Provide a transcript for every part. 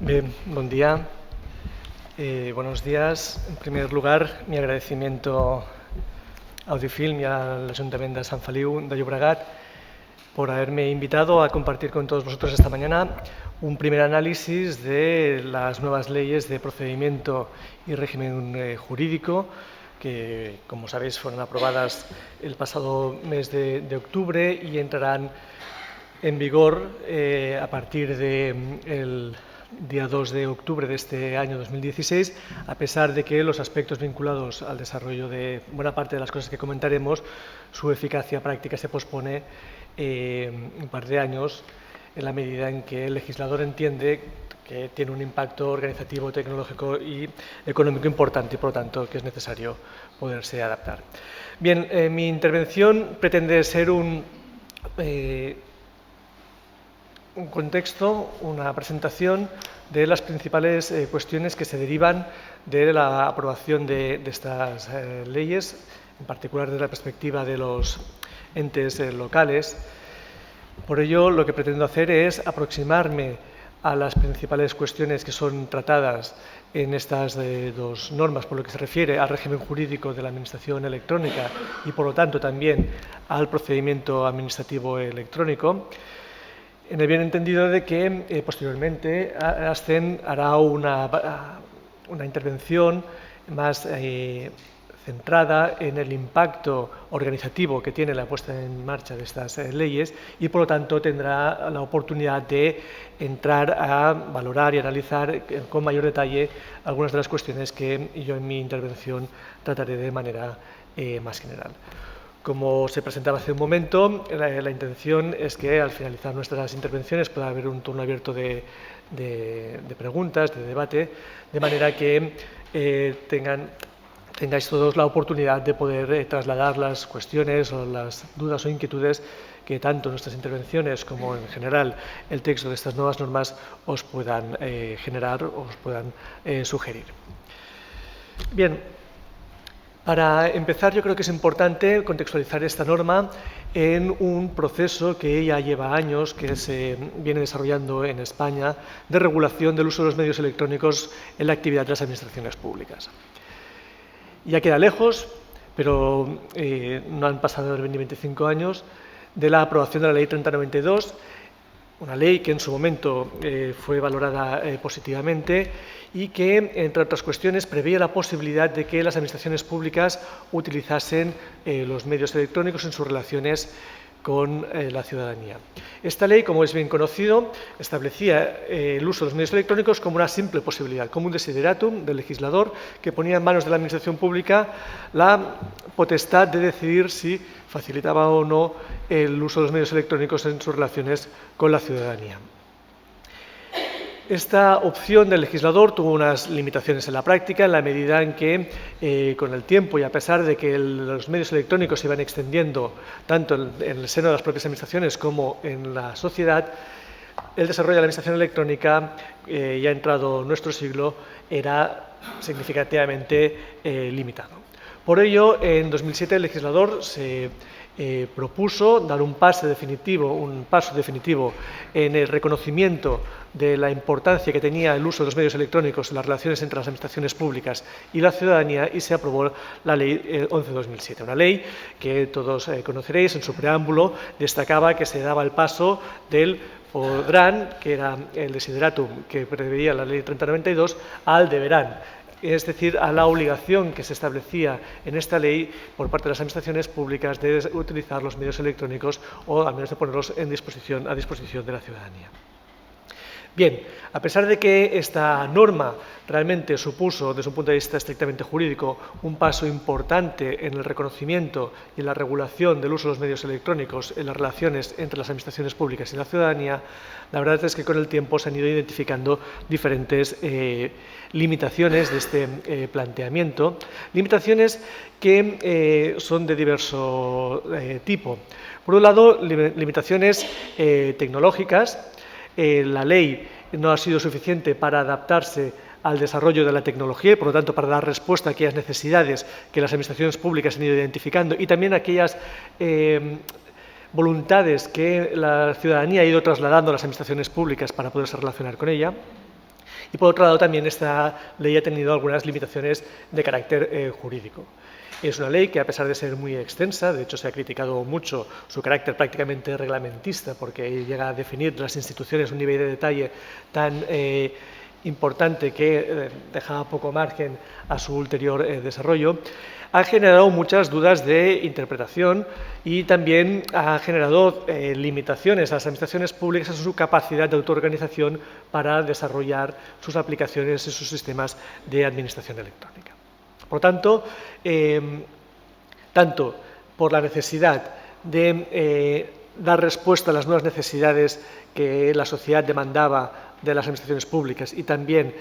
Bé, bon dia. Buenos días. En primer lugar, mi agradecimiento a Audifilm y al Ayuntamiento de Sant Feliu de Llobregat por haberme invitado a compartir con todos vosotros esta mañana un primer análisis de las nuevas leyes de procedimiento y régimen jurídico que, como sabéis, fueron aprobadas el pasado mes de octubre y entrarán en vigor a partir del día 2 de octubre de este año 2016, a pesar de que los aspectos vinculados al desarrollo de buena parte de las cosas que comentaremos, su eficacia práctica se pospone un par de años en la medida en que el legislador entiende que tiene un impacto organizativo, tecnológico y económico importante y, por lo tanto, que es necesario poderse adaptar. Bien, mi intervención pretende ser un contexto, una presentación de las principales cuestiones que se derivan de la aprobación de estas leyes, en particular desde la perspectiva de los entes locales. Por ello, lo que pretendo hacer es aproximarme a las principales cuestiones que son tratadas en estas dos normas, por lo que se refiere al régimen jurídico de la Administración electrónica y, por lo tanto, también al procedimiento administrativo electrónico, en el bien entendido de que posteriormente ASCEN hará una intervención más centrada en el impacto organizativo que tiene la puesta en marcha de estas leyes y, por lo tanto, tendrá la oportunidad de entrar a valorar y analizar con mayor detalle algunas de las cuestiones que yo en mi intervención trataré de manera más general. Como se presentaba hace un momento, la intención es que al finalizar nuestras intervenciones pueda haber un turno abierto de preguntas, de debate, de manera que tengáis todos la oportunidad de poder trasladar las cuestiones o las dudas o inquietudes que tanto nuestras intervenciones como en general el texto de estas nuevas normas os puedan generar o os puedan sugerir. Bien. Para empezar, yo creo que es importante contextualizar esta norma en un proceso que ya lleva años, que se viene desarrollando en España, de regulación del uso de los medios electrónicos en la actividad de las administraciones públicas. Ya queda lejos, pero no han pasado ni 25 años, de la aprobación de la Ley 3092, una ley que en su momento fue valorada positivamente y que, entre otras cuestiones, preveía la posibilidad de que las administraciones públicas utilizasen los medios electrónicos en sus relaciones con la ciudadanía. Esta ley, como es bien conocido, establecía el uso de los medios electrónicos como una simple posibilidad, como un desideratum del legislador que ponía en manos de la administración pública la potestad de decidir si facilitaba o no el uso de los medios electrónicos en sus relaciones con la ciudadanía. Esta opción del legislador tuvo unas limitaciones en la práctica, en la medida en que, con el tiempo y a pesar de que los medios electrónicos se iban extendiendo tanto en el seno de las propias administraciones como en la sociedad, el desarrollo de la administración electrónica, ya entrado nuestro siglo, era significativamente limitado. Por ello, en 2007 el legislador se propuso dar un paso definitivo en el reconocimiento de la importancia que tenía el uso de los medios electrónicos en las relaciones entre las administraciones públicas y la ciudadanía y se aprobó la Ley 11/2007, una ley que todos conoceréis. En su preámbulo destacaba que se daba el paso del podrán, que era el desideratum que preveía la Ley 3092, al deberán, es decir, a la obligación que se establecía en esta ley por parte de las administraciones públicas de utilizar los medios electrónicos o al menos de ponerlos a disposición de la ciudadanía. Bien, a pesar de que esta norma realmente supuso, desde un punto de vista estrictamente jurídico, un paso importante en el reconocimiento y en la regulación del uso de los medios electrónicos en las relaciones entre las administraciones públicas y la ciudadanía, la verdad es que con el tiempo se han ido identificando diferentes limitaciones de este planteamiento, limitaciones que son de diverso tipo. Por un lado, limitaciones tecnológicas. La ley no ha sido suficiente para adaptarse al desarrollo de la tecnología y, por lo tanto, para dar respuesta a aquellas necesidades que las administraciones públicas han ido identificando y también a aquellas voluntades que la ciudadanía ha ido trasladando a las administraciones públicas para poderse relacionar con ella. Y por otro lado, también esta ley ha tenido algunas limitaciones de carácter jurídico. Es una ley que, a pesar de ser muy extensa, de hecho se ha criticado mucho su carácter prácticamente reglamentista, porque llega a definir las instituciones a un nivel de detalle tan importante que dejaba poco margen a su ulterior desarrollo, ha generado muchas dudas de interpretación y también ha generado limitaciones a las administraciones públicas en su capacidad de autoorganización para desarrollar sus aplicaciones y sus sistemas de administración electrónica. Por lo tanto, tanto por la necesidad de dar respuesta a las nuevas necesidades que la sociedad demandaba de las administraciones públicas y también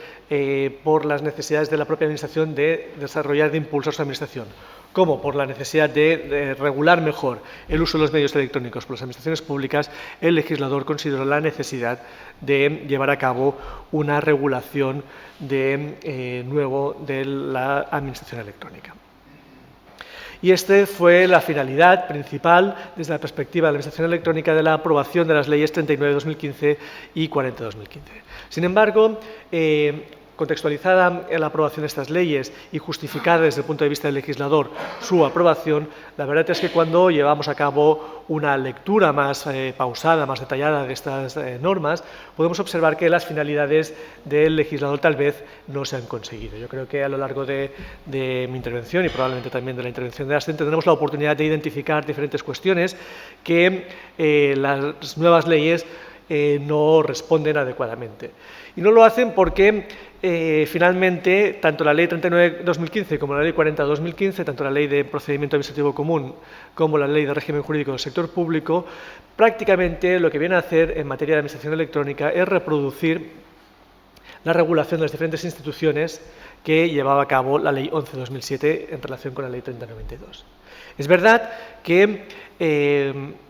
por las necesidades de la propia administración de desarrollar, de impulsar su administración, como por la necesidad de regular mejor el uso de los medios electrónicos por las administraciones públicas, el legislador consideró la necesidad de llevar a cabo una regulación nuevo de la administración electrónica. Y esta fue la finalidad principal, desde la perspectiva de la administración electrónica, de la aprobación de las leyes 39/2015 y 40/2015. Sin embargo, contextualizada en la aprobación de estas leyes y justificada desde el punto de vista del legislador su aprobación, la verdad es que cuando llevamos a cabo una lectura más pausada, más detallada de estas normas, podemos observar que las finalidades del legislador tal vez no se han conseguido. Yo creo que a lo largo de mi intervención y probablemente también de la intervención de la asistente tendremos la oportunidad de identificar diferentes cuestiones que las nuevas leyes no responden adecuadamente. Y no lo hacen porque finalmente tanto la Ley 39/2015 como la Ley 40/2015, tanto la Ley de Procedimiento Administrativo Común como la Ley de Régimen Jurídico del Sector Público, prácticamente lo que viene a hacer en materia de administración electrónica es reproducir la regulación de las diferentes instituciones que llevaba a cabo la Ley 11/2007 en relación con la Ley 30/92. Es verdad que,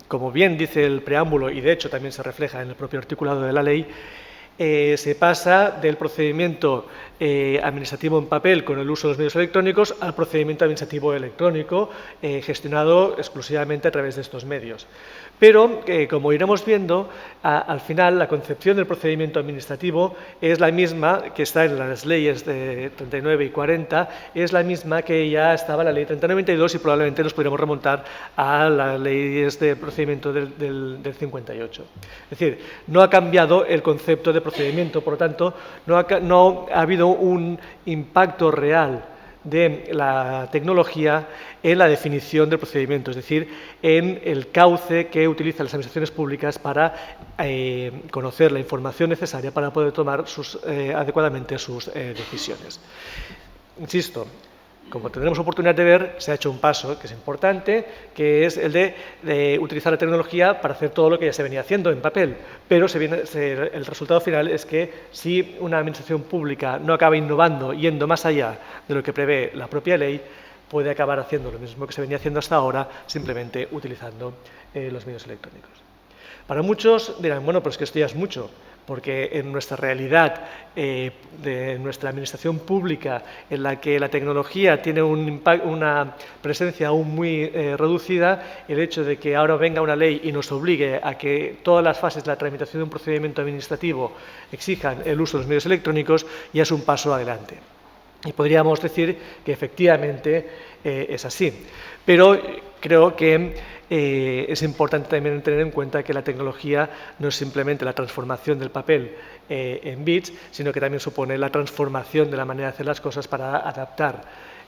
como bien dice el preámbulo, y de hecho también se refleja en el propio articulado de la ley, se pasa del procedimiento administrativo en papel con el uso de los medios electrónicos al procedimiento administrativo electrónico gestionado exclusivamente a través de estos medios. Pero, como iremos viendo, al final la concepción del procedimiento administrativo es la misma que está en las leyes de 39 y 40, es la misma que ya estaba en la ley 30/92 y probablemente nos podríamos remontar a las leyes de procedimiento del 58. Es decir, no ha cambiado el concepto de procedimiento, por lo tanto, no ha habido un impacto real de la tecnología en la definición del procedimiento, es decir, en el cauce que utilizan las administraciones públicas para conocer la información necesaria para poder tomar adecuadamente sus decisiones. Insisto, como tendremos oportunidad de ver, se ha hecho un paso que es importante, que es el de utilizar la tecnología para hacer todo lo que ya se venía haciendo en papel, pero el resultado final es que si una administración pública no acaba innovando, yendo más allá de lo que prevé la propia ley, puede acabar haciendo lo mismo que se venía haciendo hasta ahora, simplemente utilizando los medios electrónicos. Para muchos dirán, bueno, pues que esto ya es mucho, porque en nuestra realidad, de nuestra administración pública, en la que la tecnología tiene una presencia aún muy reducida, el hecho de que ahora venga una ley y nos obligue a que todas las fases de la tramitación de un procedimiento administrativo exijan el uso de los medios electrónicos, ya es un paso adelante. Y podríamos decir que efectivamente es así. Pero creo que es importante también tener en cuenta que la tecnología no es simplemente la transformación del papel en bits, sino que también supone la transformación de la manera de hacer las cosas para adaptar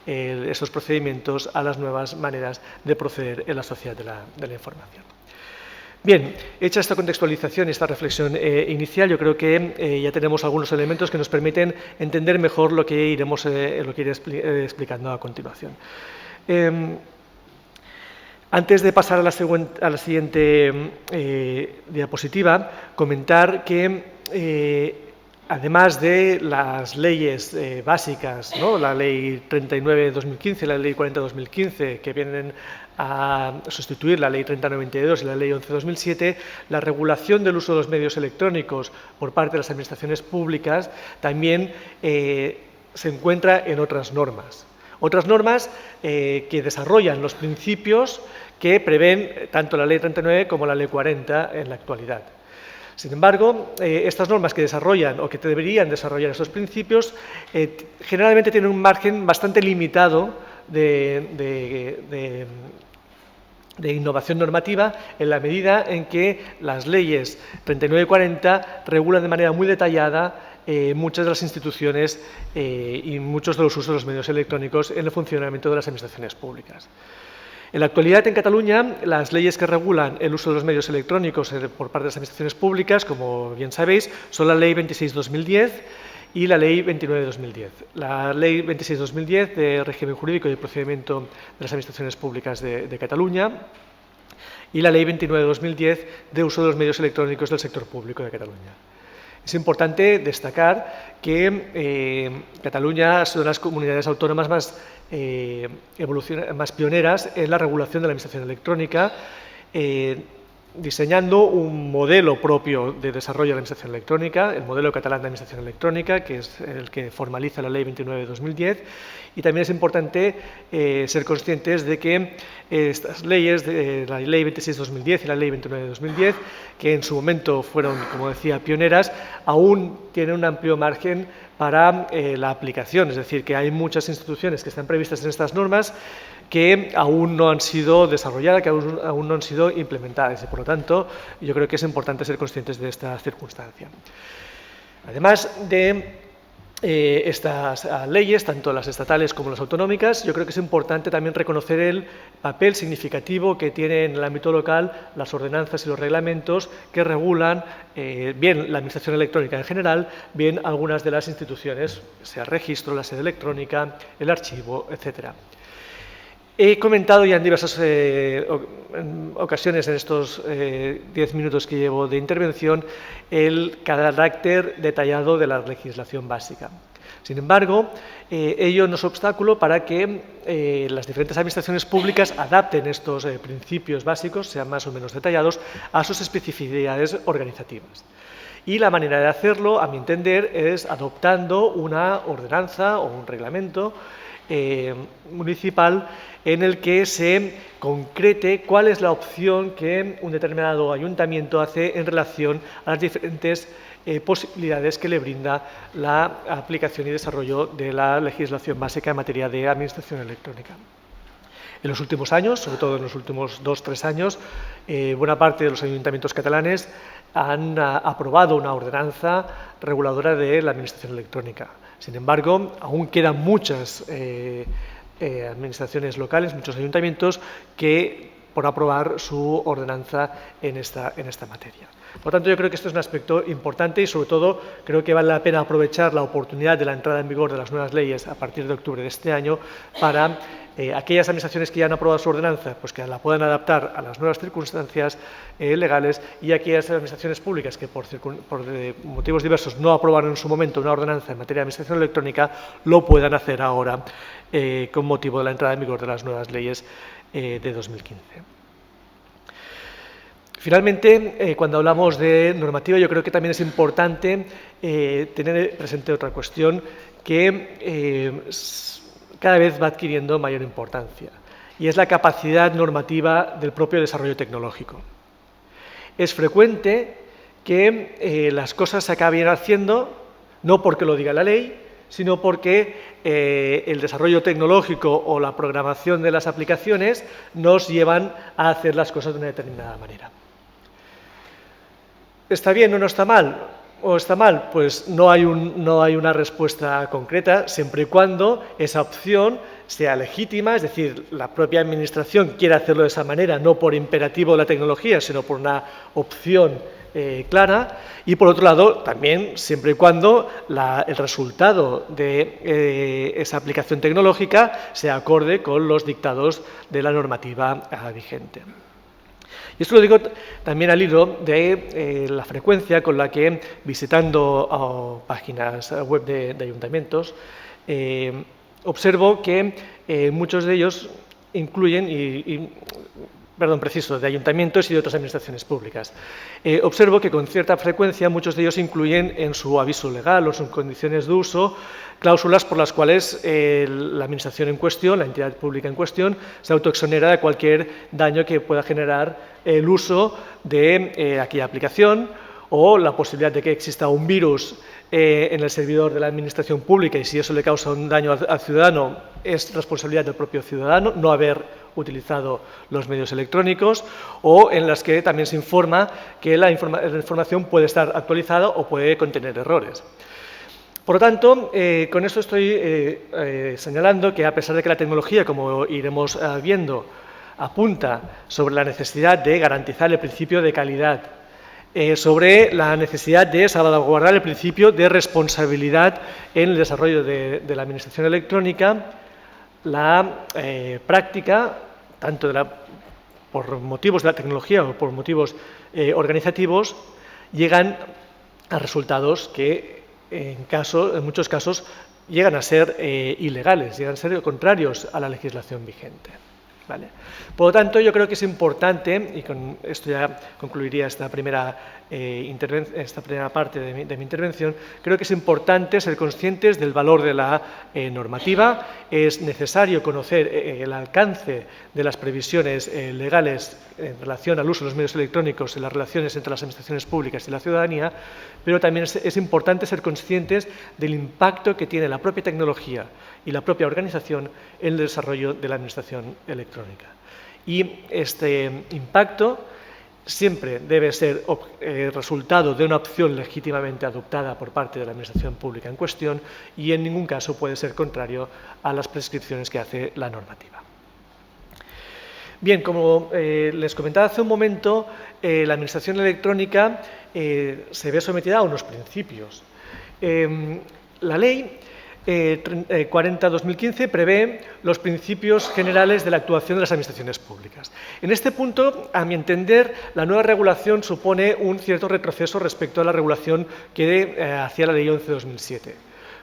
esos procedimientos a las nuevas maneras de proceder en la sociedad de la información. Bien, hecha esta contextualización y esta reflexión inicial, yo creo que ya tenemos algunos elementos que nos permiten entender mejor lo que iré explicando a continuación. Antes de pasar a la siguiente diapositiva, comentar que además de las leyes básicas, ¿no?, la Ley 39/2015 y la Ley 40/2015, que vienen a sustituir la Ley 30/92 y la Ley 11/2007, la regulación del uso de los medios electrónicos por parte de las administraciones públicas también se encuentra en otras normas. Otras normas que desarrollan los principios que prevén tanto la Ley 39 como la Ley 40 en la actualidad. Sin embargo, estas normas que desarrollan o que deberían desarrollar estos principios generalmente tienen un margen bastante limitado de innovación normativa en la medida en que las leyes 39 y 40 regulan de manera muy detallada muchas de las instituciones y muchos de los usos de los medios electrónicos en el funcionamiento de las administraciones públicas. En la actualidad, en Cataluña, las leyes que regulan el uso de los medios electrónicos por parte de las administraciones públicas, como bien sabéis, son la Ley 26/2010 y la Ley 29/2010. La Ley 26/2010 de régimen jurídico y procedimiento de las administraciones públicas de Cataluña y la Ley 29/2010 de uso de los medios electrónicos del sector público de Cataluña. Es importante destacar que Cataluña es una de las comunidades autónomas más pioneras en la regulación de la administración electrónica, diseñando un modelo propio de desarrollo de la administración electrónica, el modelo catalán de administración electrónica, que es el que formaliza la Ley 29/2010, y también es importante ser conscientes de que estas leyes, la Ley 26/2010 y la Ley 29/2010, que en su momento fueron, como decía, pioneras, aún tienen un amplio margen para la aplicación, es decir, que hay muchas instituciones que están previstas en estas normas que aún no han sido desarrolladas, que aún no han sido implementadas. Y, por lo tanto, yo creo que es importante ser conscientes de esta circunstancia. Además de estas leyes, tanto las estatales como las autonómicas, yo creo que es importante también reconocer el papel significativo que tienen en el ámbito local las ordenanzas y los reglamentos que regulan bien la administración electrónica en general, bien algunas de las instituciones, sea el registro, la sede electrónica, el archivo, etcétera. He comentado ya en diversas ocasiones en estos 10 minutos que llevo de intervención el carácter detallado de la legislación básica. Sin embargo, ello no es obstáculo para que las diferentes administraciones públicas adapten estos principios básicos, sean más o menos detallados, a sus especificidades organizativas. Y la manera de hacerlo, a mi entender, es adoptando una ordenanza o un reglamento municipal en el que se concrete cuál es la opción que un determinado ayuntamiento hace en relación a las diferentes posibilidades que le brinda la aplicación y desarrollo de la legislación básica en materia de administración electrónica. En los últimos años, sobre todo en los últimos 2 o 3 años, buena parte de los ayuntamientos catalanes han aprobado una ordenanza reguladora de la administración electrónica. Sin embargo, aún quedan muchas administraciones locales, muchos ayuntamientos, por aprobar su ordenanza en esta materia. Por tanto, yo creo que esto es un aspecto importante y, sobre todo, creo que vale la pena aprovechar la oportunidad de la entrada en vigor de las nuevas leyes a partir de octubre de este año para aquellas administraciones que ya han aprobado su ordenanza, pues que la puedan adaptar a las nuevas circunstancias legales, y aquellas administraciones públicas que por motivos diversos no aprobaron en su momento una ordenanza en materia de administración electrónica, lo puedan hacer ahora con motivo de la entrada en vigor de las nuevas leyes de 2015. Finalmente, cuando hablamos de normativa, yo creo que también es importante tener presente otra cuestión que cada vez va adquiriendo mayor importancia, y es la capacidad normativa del propio desarrollo tecnológico. Es frecuente que las cosas se acaben haciendo no porque lo diga la ley, sino porque el desarrollo tecnológico o la programación de las aplicaciones nos llevan a hacer las cosas de una determinada manera. ¿Está bien o no está mal? ¿O está mal? Pues no hay una respuesta concreta, siempre y cuando esa opción sea legítima, es decir, la propia administración quiera hacerlo de esa manera, no por imperativo de la tecnología, sino por una opción clara, y por otro lado, también siempre y cuando el resultado de esa aplicación tecnológica sea acorde con los dictados de la normativa vigente. Y esto lo digo también al hilo de la frecuencia con la que, visitando páginas web de ayuntamientos, observo que muchos de ellos incluyen, de ayuntamientos y de otras administraciones públicas. Observo que con cierta frecuencia muchos de ellos incluyen en su aviso legal o en sus condiciones de uso cláusulas por las cuales la administración en cuestión, la entidad pública en cuestión, se autoexonera de cualquier daño que pueda generar el uso de aquella aplicación o la posibilidad de que exista un virus en el servidor de la administración pública y si eso le causa un daño al ciudadano es responsabilidad del propio ciudadano no haber utilizado los medios electrónicos, o en las que también se informa que la información puede estar actualizada o puede contener errores. Por lo tanto, con esto estoy señalando que a pesar de que la tecnología, como iremos viendo, apunta sobre la necesidad de garantizar el principio de calidad, sobre la necesidad de salvaguardar el principio de responsabilidad en el desarrollo de la administración electrónica, la práctica, tanto por motivos de la tecnología o por motivos organizativos, llegan a resultados que en muchos casos llegan a ser ilegales, llegan a ser contrarios a la legislación vigente. ¿Vale? Por lo tanto, yo creo que es importante, y con esto ya concluiría esta primera parte de mi intervención, creo que es importante ser conscientes del valor de la normativa. Es necesario conocer el alcance de las previsiones legales en relación al uso de los medios electrónicos en las relaciones entre las administraciones públicas y la ciudadanía, pero también es importante ser conscientes del impacto que tiene la propia tecnología y la propia organización en el desarrollo de la administración electrónica. Y este impacto siempre debe ser resultado de una opción legítimamente adoptada por parte de la administración pública en cuestión y en ningún caso puede ser contrario a las prescripciones que hace la normativa. Bien, como les comentaba hace un momento, la administración electrónica se ve sometida a unos principios. La ley 40/2015 prevé los principios generales de la actuación de las administraciones públicas. En este punto, a mi entender, la nueva regulación supone un cierto retroceso respecto a la regulación que hacía la Ley 11/2007.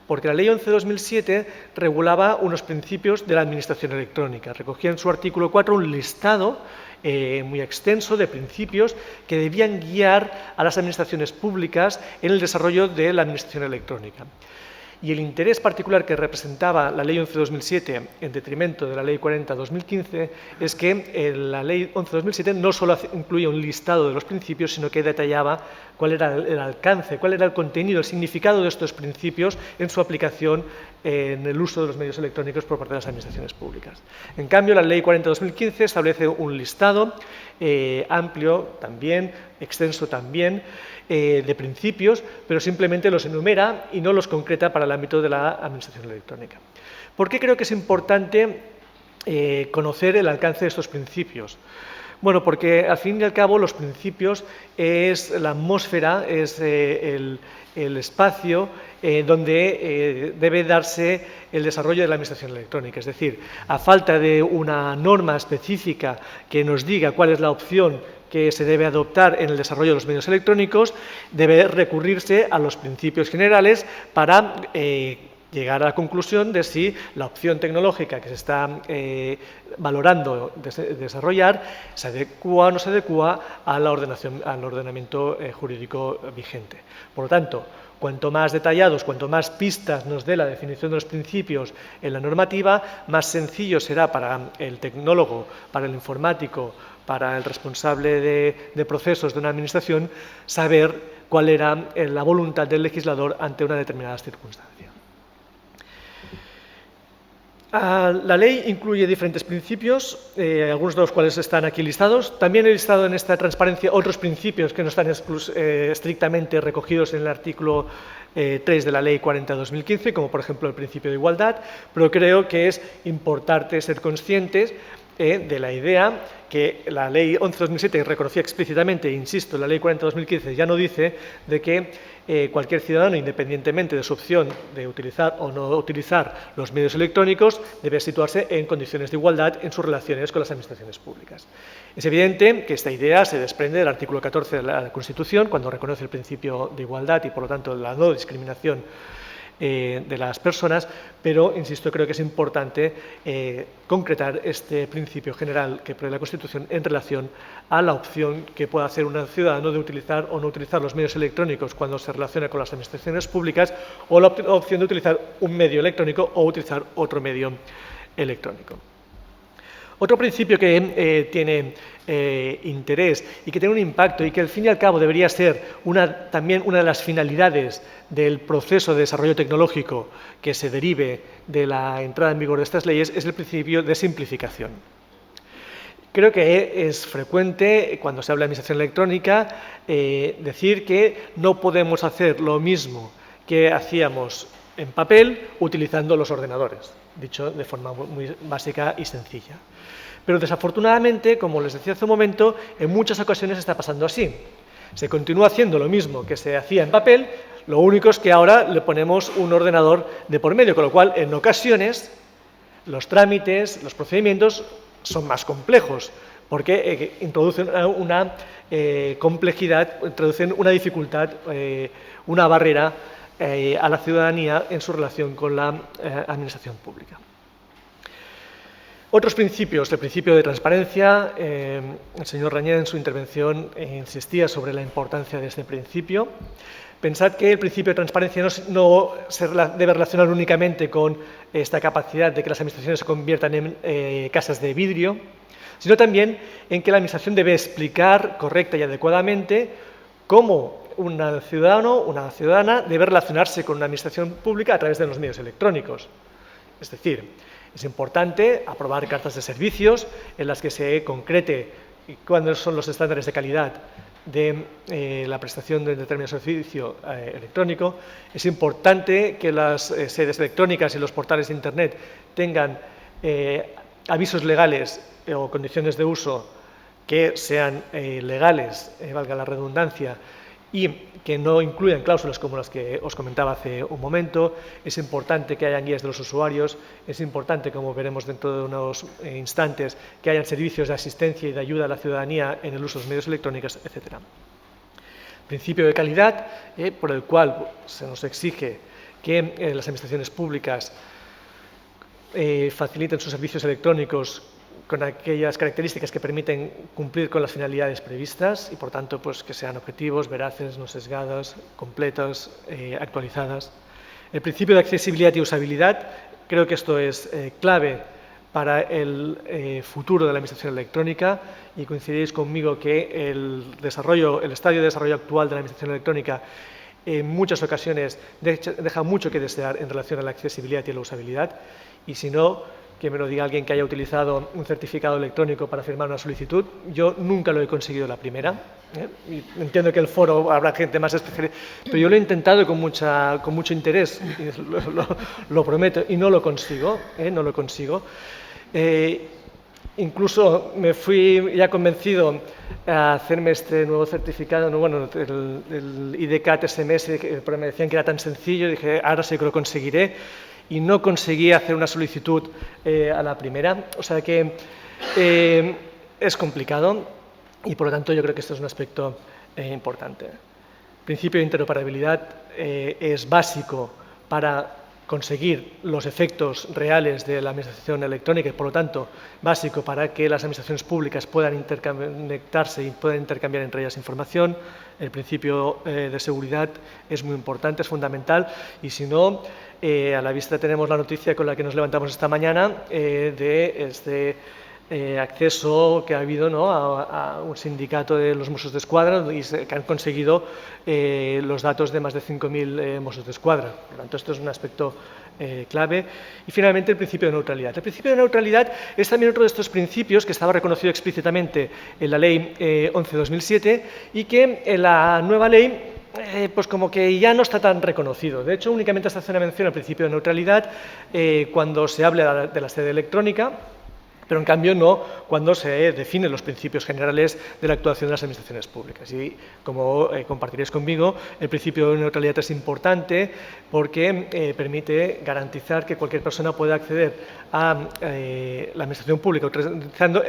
Porque la Ley 11/2007 regulaba unos principios de la administración electrónica. Recogía en su artículo 4 un listado muy extenso de principios que debían guiar a las administraciones públicas en el desarrollo de la administración electrónica. Y el interés particular que representaba la Ley 11/2007 en detrimento de la Ley 40/2015 es que la Ley 11/2007 no solo incluía un listado de los principios, sino que detallaba cuál era el alcance, cuál era el contenido, el significado de estos principios en su aplicación en el uso de los medios electrónicos por parte de las administraciones públicas. En cambio, la Ley 40/2015 establece un listado amplio también, extenso también, de principios, pero simplemente los enumera y no los concreta para el ámbito de la administración electrónica. ¿Por qué creo que es importante conocer el alcance de estos principios? Bueno, porque al fin y al cabo los principios es la atmósfera, es el espacio donde debe darse el desarrollo de la administración electrónica. Es decir, a falta de una norma específica que nos diga cuál es la opción que se debe adoptar en el desarrollo de los medios electrónicos, debe recurrirse a los principios generales para llegar a la conclusión de si la opción tecnológica que se está valorando desarrollar se adecua o no se adecua al ordenamiento jurídico vigente. Por lo tanto, cuanto más detallados, cuanto más pistas nos dé la definición de los principios en la normativa, más sencillo será para el tecnólogo, para el informático, para el responsable de procesos de una administración, saber cuál era la voluntad del legislador ante una determinada circunstancia. La ley incluye diferentes principios, algunos de los cuales están aquí listados. También he listado en esta transparencia otros principios que no están estrictamente recogidos en el artículo 3 de la Ley 40/2015, como por ejemplo el principio de igualdad, pero creo que es importante ser conscientes de la idea que la Ley 11/2007 reconocía explícitamente, insisto, la Ley 40/2015 ya no dice de que cualquier ciudadano, independientemente de su opción de utilizar o no utilizar los medios electrónicos, debe situarse en condiciones de igualdad en sus relaciones con las administraciones públicas. Es evidente que esta idea se desprende del artículo 14 de la Constitución, cuando reconoce el principio de igualdad y, por lo tanto, la no discriminación de las personas, pero, insisto, creo que es importante concretar este principio general que prevé la Constitución en relación a la opción que pueda hacer un ciudadano de utilizar o no utilizar los medios electrónicos cuando se relaciona con las administraciones públicas, o la opción de utilizar un medio electrónico o utilizar otro medio electrónico. Otro principio que tiene interés y que tiene un impacto y que al fin y al cabo debería ser también una de las finalidades del proceso de desarrollo tecnológico que se derive de la entrada en vigor de estas leyes es el principio de simplificación. Creo que es frecuente, cuando se habla de administración electrónica, decir que no podemos hacer lo mismo que hacíamos en papel utilizando los ordenadores, dicho de forma muy básica y sencilla. Pero desafortunadamente, como les decía hace un momento, en muchas ocasiones está pasando así. Se continúa haciendo lo mismo que se hacía en papel, lo único es que ahora le ponemos un ordenador de por medio, con lo cual en ocasiones los trámites, los procedimientos son más complejos, porque introducen una complejidad, introducen una dificultad, una barrera a la ciudadanía en su relación con la administración pública. Otros principios, el principio de transparencia, el señor Rañé en su intervención insistía sobre la importancia de este principio. Pensad que el principio de transparencia no se debe relacionar únicamente con esta capacidad de que las administraciones se conviertan en casas de vidrio, sino también en que la administración debe explicar correcta y adecuadamente cómo un ciudadano, una ciudadana, debe relacionarse con una administración pública a través de los medios electrónicos. Es decir, es importante aprobar cartas de servicios en las que se concrete cuáles son los estándares de calidad de la prestación de determinado servicio electrónico. Es importante que las sedes electrónicas y los portales de Internet tengan avisos legales o condiciones de uso que sean legales, valga la redundancia, y que no incluyan cláusulas como las que os comentaba hace un momento. Es importante que haya guías de los usuarios, es importante, como veremos dentro de unos instantes, que hayan servicios de asistencia y de ayuda a la ciudadanía en el uso de los medios electrónicos, etc. Principio de calidad, por el cual se nos exige que las administraciones públicas faciliten sus servicios electrónicos con aquellas características que permiten cumplir con las finalidades previstas y, por tanto, pues, que sean objetivos, veraces, no sesgadas, completas, actualizadas. El principio de accesibilidad y usabilidad, creo que esto es clave para el futuro de la administración electrónica y coincidéis conmigo que el estadio de desarrollo actual de la administración electrónica en muchas ocasiones deja mucho que desear en relación a la accesibilidad y la usabilidad, y si no, que me lo diga alguien que haya utilizado un certificado electrónico para firmar una solicitud. Yo nunca lo he conseguido la primera. Y entiendo que en el foro habrá gente más especializada, pero yo lo he intentado con mucho interés, lo prometo, y no lo consigo. No lo consigo. Incluso me fui ya convencido a hacerme este nuevo certificado, bueno, el IDCAT SMS, pero me decían que era tan sencillo, dije, ahora sí que lo conseguiré, y no conseguí hacer una solicitud a la primera. O sea que es complicado y, por lo tanto, yo creo que esto es un aspecto importante. El principio de interoperabilidad es básico para conseguir los efectos reales de la administración electrónica y, por lo tanto, básico para que las administraciones públicas puedan interconectarse y puedan intercambiar entre ellas información. El principio de seguridad es muy importante, es fundamental, y si no, a la vista tenemos la noticia con la que nos levantamos esta mañana de este acceso que ha habido, ¿no?, a un sindicato de los Mossos d'Esquadra y que han conseguido los datos de más de 5.000 Mossos d'Esquadra. Por lo tanto, esto es un aspecto clave. Y finalmente, el principio de neutralidad. El principio de neutralidad es también otro de estos principios que estaba reconocido explícitamente en la Ley 11/2007 y que en la nueva ley pues como que ya no está tan reconocido. De hecho, únicamente se hace una mención al principio de neutralidad cuando se habla de la sede electrónica, pero en cambio no cuando se definen los principios generales de la actuación de las administraciones públicas. Y como compartiréis conmigo, el principio de neutralidad es importante porque permite garantizar que cualquier persona pueda acceder a la administración pública utilizando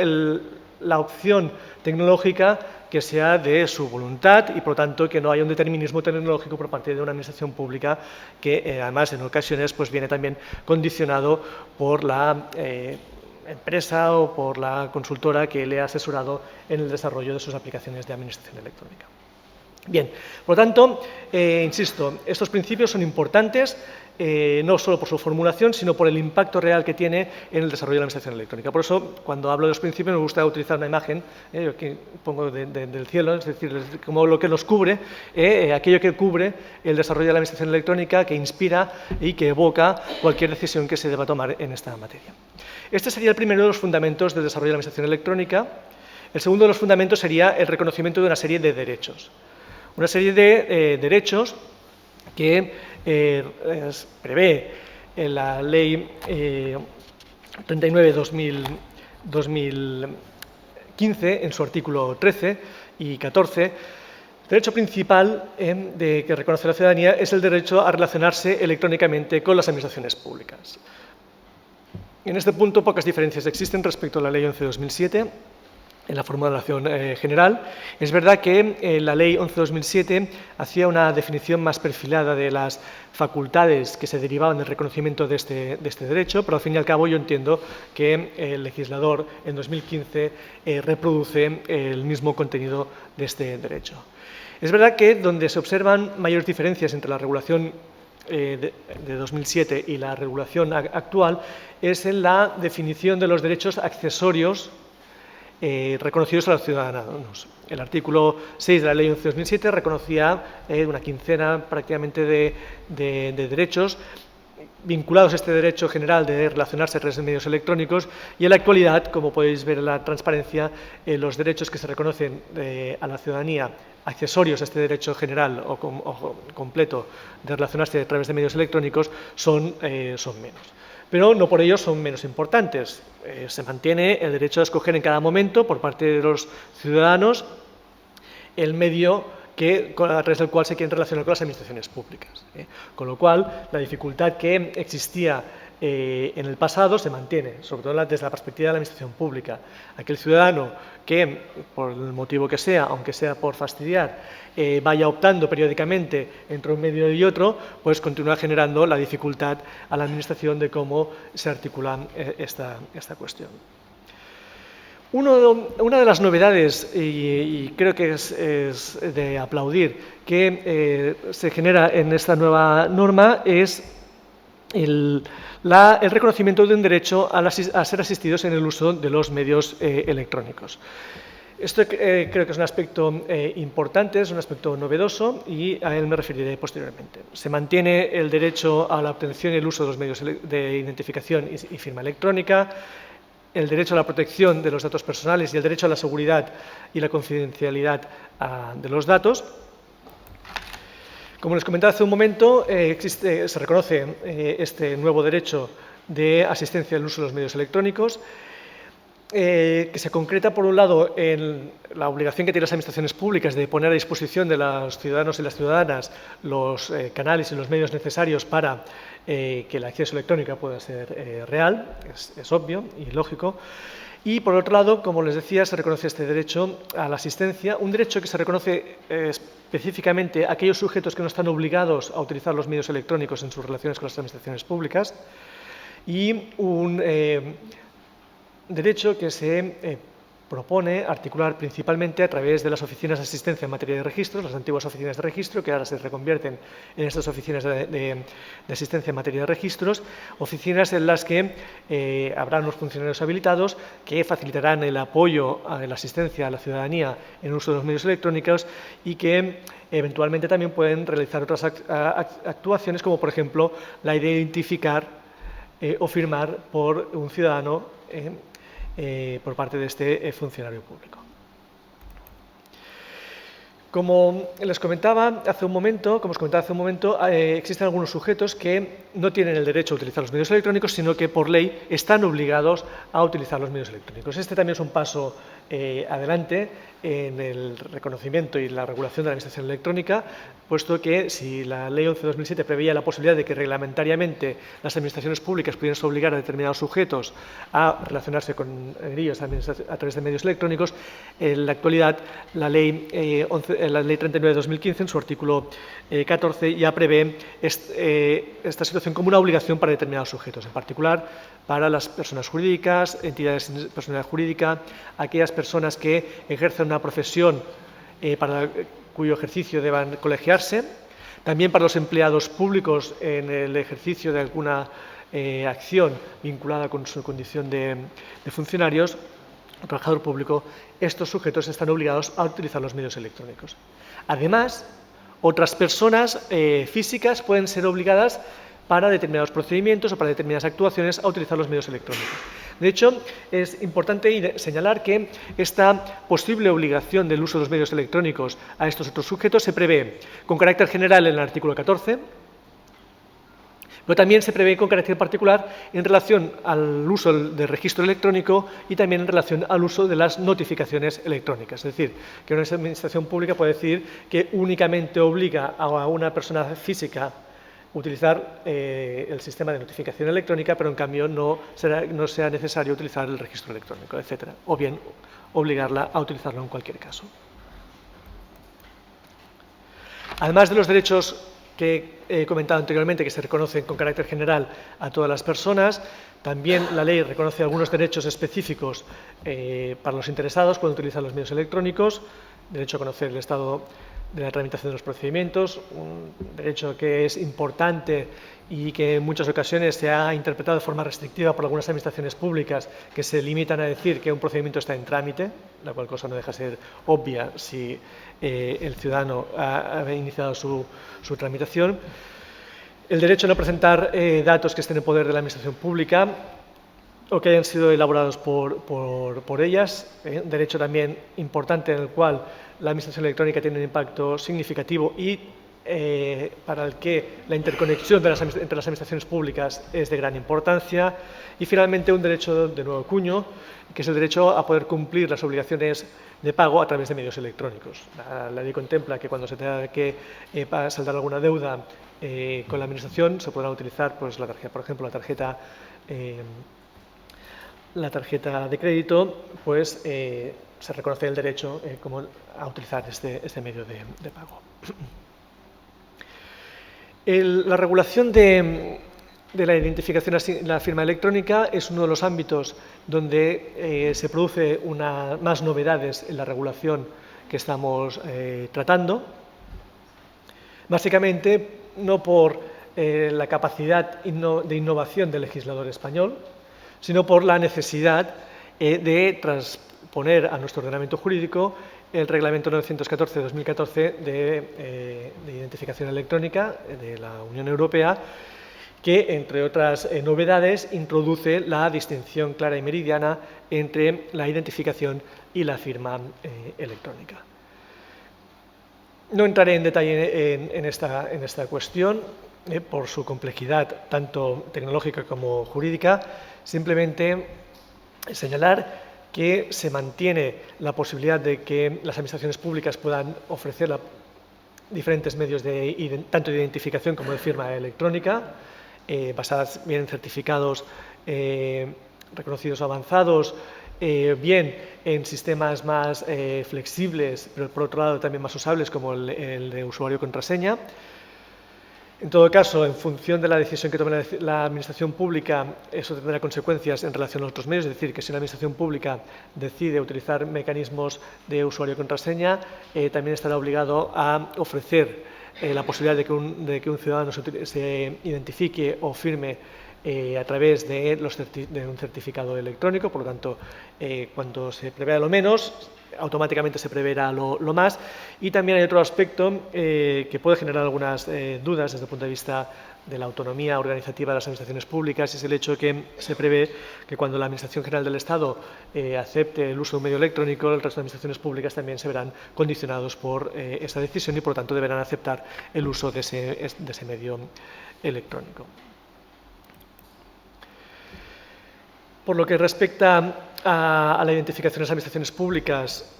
la opción tecnológica que sea de su voluntad y, por lo tanto, que no haya un determinismo tecnológico por parte de una administración pública que, además, en ocasiones pues viene también condicionado por la empresa o por la consultora que le ha asesorado en el desarrollo de sus aplicaciones de administración electrónica. Bien, por lo tanto, insisto, estos principios son importantes no solo por su formulación, sino por el impacto real que tiene en el desarrollo de la administración electrónica. Por eso, cuando hablo de los principios, me gusta utilizar una imagen, yo aquí pongo del cielo, es decir, como lo que nos cubre, aquello que cubre el desarrollo de la administración electrónica, que inspira y que evoca cualquier decisión que se deba tomar en esta materia. Este sería el primero de los fundamentos del desarrollo de la administración electrónica. El segundo de los fundamentos sería el reconocimiento de una serie de derechos. Una serie de derechos que prevé en la Ley 39/2015, en su artículo 13 y 14, el derecho principal que reconoce la ciudadanía es el derecho a relacionarse electrónicamente con las administraciones públicas. En este punto, pocas diferencias existen respecto a la Ley 11/2007, en la formulación general. Es verdad que la Ley 11/2007 hacía una definición más perfilada de las facultades que se derivaban del reconocimiento de este derecho, pero al fin y al cabo yo entiendo que el legislador en 2015 reproduce el mismo contenido de este derecho. Es verdad que donde se observan mayores diferencias entre la regulación de 2007 y la regulación actual es en la definición de los derechos accesorios reconocidos a los ciudadanos. El artículo 6 de la Ley 11/2007 reconocía una quincena prácticamente de derechos vinculados a este derecho general de relacionarse a través de medios electrónicos, y en la actualidad, como podéis ver en la transparencia, los derechos que se reconocen a la ciudadanía accesorios a este derecho general o completo de relacionarse a través de medios electrónicos son menos. Pero no por ello son menos importantes. Se mantiene el derecho a escoger en cada momento por parte de los ciudadanos el medio a través del cual se quieren relacionar con las administraciones públicas. Con lo cual, la dificultad que existía en el pasado se mantiene, sobre todo desde la perspectiva de la administración pública. Aquel ciudadano que, por el motivo que sea, aunque sea por fastidiar, vaya optando periódicamente entre un medio y otro, pues continúa generando la dificultad a la administración de cómo se articula esta cuestión. Una de las novedades, y creo que es de aplaudir, que se genera en esta nueva norma es el reconocimiento de un derecho a ser asistidos en el uso de los medios electrónicos. Esto creo que es un aspecto importante, es un aspecto novedoso, y a él me referiré posteriormente. Se mantiene el derecho a la obtención y el uso de los medios de identificación y firma electrónica, el derecho a la protección de los datos personales y el derecho a la seguridad y la confidencialidad de los datos. Como les comentaba hace un momento, se reconoce este nuevo derecho de asistencia al uso de los medios electrónicos, que se concreta, por un lado, en la obligación que tienen las administraciones públicas de poner a disposición de los ciudadanos y las ciudadanas los canales y los medios necesarios para que el acceso electrónico pueda ser real, es obvio y lógico. Y, por otro lado, como les decía, se reconoce este derecho a la asistencia, un derecho que se reconoce específicamente a aquellos sujetos que no están obligados a utilizar los medios electrónicos en sus relaciones con las administraciones públicas, y un derecho que se propone articular principalmente a través de las oficinas de asistencia en materia de registros, las antiguas oficinas de registro, que ahora se reconvierten en estas oficinas de asistencia en materia de registros, oficinas en las que habrá unos funcionarios habilitados que facilitarán el apoyo a la asistencia a la ciudadanía en el uso de los medios electrónicos, y que eventualmente también pueden realizar otras actuaciones, como por ejemplo la de identificar o firmar por un ciudadano por parte de este funcionario público. Como os comentaba hace un momento, existen algunos sujetos que no tienen el derecho a utilizar los medios electrónicos, sino que por ley están obligados a utilizar los medios electrónicos. Este también es un paso adelante en el reconocimiento y la regulación de la administración electrónica, puesto que si la Ley 11/2007 preveía la posibilidad de que reglamentariamente las administraciones públicas pudieran obligar a determinados sujetos a relacionarse con ellos a través de medios electrónicos, en la actualidad la Ley 39/2015, en su artículo 14, ya prevé esta situación como una obligación para determinados sujetos, en particular para las personas jurídicas, entidades sin personalidad jurídica, aquellas personas que ejercen una profesión para cuyo ejercicio deban colegiarse, También para los empleados públicos en el ejercicio de alguna acción vinculada con su condición de funcionarios o trabajador público, estos sujetos están obligados a utilizar los medios electrónicos. Además, otras personas físicas pueden ser obligadas para determinados procedimientos o para determinadas actuaciones a utilizar los medios electrónicos. De hecho, es importante señalar que esta posible obligación del uso de los medios electrónicos a estos otros sujetos se prevé con carácter general en el artículo 14, pero también se prevé con carácter particular en relación al uso del registro electrónico y también en relación al uso de las notificaciones electrónicas. Es decir, que una administración pública puede decir que únicamente obliga a una persona física utilizar el sistema de notificación electrónica, pero en cambio no sea necesario utilizar el registro electrónico, etc. O bien obligarla a utilizarlo en cualquier caso. Además de los derechos que he comentado anteriormente, que se reconocen con carácter general a todas las personas, también la ley reconoce algunos derechos específicos para los interesados cuando utilizan los medios electrónicos: derecho a conocer el estado de la tramitación de los procedimientos, un derecho que es importante y que en muchas ocasiones se ha interpretado de forma restrictiva por algunas administraciones públicas, que se limitan a decir que un procedimiento está en trámite, la cual cosa no deja de ser obvia si el ciudadano ha iniciado su tramitación. El derecho a no presentar datos que estén en poder de la administración pública o que hayan sido elaborados por ellas, un derecho también importante en el cual la administración electrónica tiene un impacto significativo y para el que la interconexión entre las administraciones públicas es de gran importancia. Y finalmente un derecho de nuevo cuño, que es el derecho a poder cumplir las obligaciones de pago a través de medios electrónicos. La ley contempla que cuando se tenga que saldar alguna deuda con la administración, se podrá utilizar pues, la tarjeta, por ejemplo, la tarjeta de crédito, pues se reconoce el derecho a utilizar este medio de pago. La regulación de la identificación en la firma electrónica es uno de los ámbitos donde se produce más novedades en la regulación que estamos tratando, básicamente no por la capacidad de innovación del legislador español, sino por la necesidad de transponer a nuestro ordenamiento jurídico el Reglamento 914 de 2014 de identificación electrónica de la Unión Europea, que, entre otras novedades, introduce la distinción clara y meridiana entre la identificación y la firma electrónica. No entraré en detalle en esta cuestión por su complejidad tanto tecnológica como jurídica, simplemente señalar que se mantiene la posibilidad de que las administraciones públicas puedan ofrecer diferentes medios tanto de identificación como de firma electrónica, basadas bien en certificados reconocidos avanzados, bien en sistemas más flexibles, pero por otro lado también más usables, como el de usuario-contraseña. En todo caso, en función de la decisión que tome la administración pública, eso tendrá consecuencias en relación a otros medios, es decir, que si una administración pública decide utilizar mecanismos de usuario-contraseña, también estará obligado a ofrecer la posibilidad de que un ciudadano se identifique o firme a través de un certificado electrónico. Por lo tanto, cuando se prevea lo menos, automáticamente se preverá lo más. Y también hay otro aspecto que puede generar algunas dudas desde el punto de vista de la autonomía organizativa de las administraciones públicas, y es el hecho de que se prevé que cuando la Administración General del Estado acepte el uso de un medio electrónico, el resto de administraciones públicas también se verán condicionados por esa decisión y, por lo tanto, deberán aceptar el uso de ese medio electrónico. Por lo que respecta a la identificación de las administraciones públicas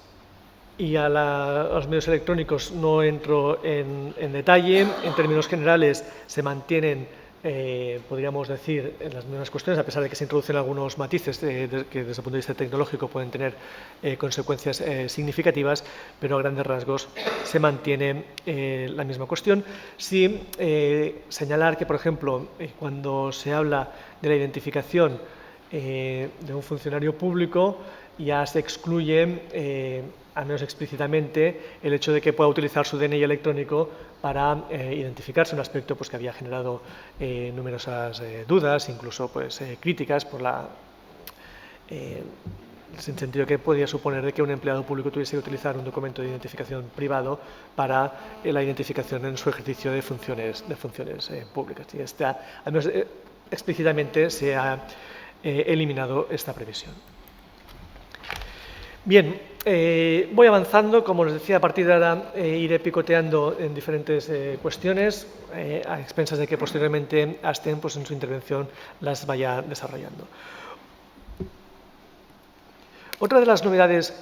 y a los medios electrónicos, no entro en detalle. En términos generales, se mantienen, podríamos decir, las mismas cuestiones, a pesar de que se introducen algunos matices que desde el punto de vista tecnológico pueden tener consecuencias significativas, pero a grandes rasgos se mantiene la misma cuestión. Sí, señalar que, por ejemplo, cuando se habla de la identificación de un funcionario público, ya se excluye, al menos explícitamente, el hecho de que pueda utilizar su DNI electrónico para identificarse, un aspecto pues, que había generado numerosas dudas, incluso pues, críticas por en el sentido que podía suponer de que un empleado público tuviese que utilizar un documento de identificación privado para la identificación en su ejercicio de funciones públicas. Y al menos explícitamente se ha eliminado esta previsión. Bien, voy avanzando, como os decía, a partir de ahora iré picoteando en diferentes cuestiones, a expensas de que posteriormente Asten pues, en su intervención las vaya desarrollando. Otra de las novedades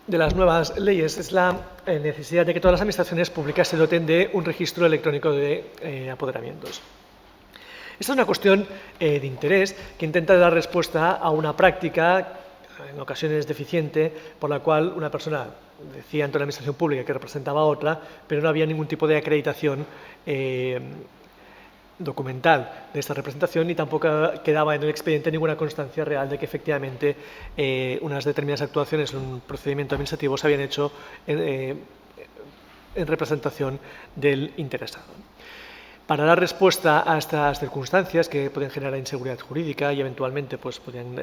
de las nuevas leyes es la necesidad de que todas las administraciones públicas se doten de un registro electrónico de apoderamientos. Esta es una cuestión de interés que intenta dar respuesta a una práctica, en ocasiones deficiente, por la cual una persona decía ante una administración pública que representaba a otra, pero no había ningún tipo de acreditación documental de esta representación ni tampoco quedaba en el expediente ninguna constancia real de que efectivamente unas determinadas actuaciones en un procedimiento administrativo se habían hecho en representación del interesado. Para dar respuesta a estas circunstancias que pueden generar inseguridad jurídica y eventualmente pues, pueden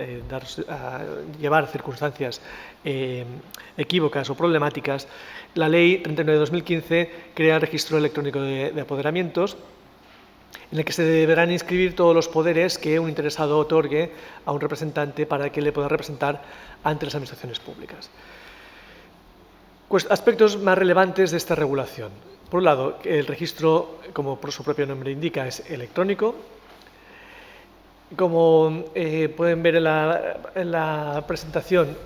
llevar circunstancias equívocas o problemáticas, la Ley 39 de 2015 crea el registro electrónico de apoderamientos, en el que se deberán inscribir todos los poderes que un interesado otorgue a un representante para que le pueda representar ante las administraciones públicas. Pues, aspectos más relevantes de esta regulación. Por un lado, el registro, como por su propio nombre indica, es electrónico. Como pueden ver en la presentación,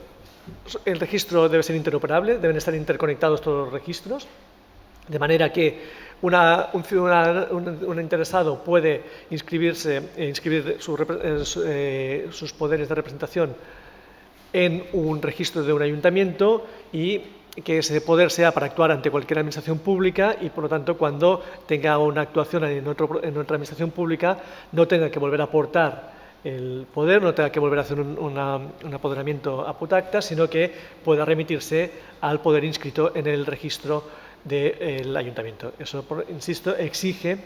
el registro debe ser interoperable, deben estar interconectados todos los registros, de manera que un interesado puede inscribir sus poderes de representación en un registro de un ayuntamiento y que ese poder sea para actuar ante cualquier administración pública y, por lo tanto, cuando tenga una actuación en otra administración pública, no tenga que volver a aportar el poder, no tenga que volver a hacer un apoderamiento a putacta, sino que pueda remitirse al poder inscrito en el registro del ayuntamiento. Eso, insisto, exige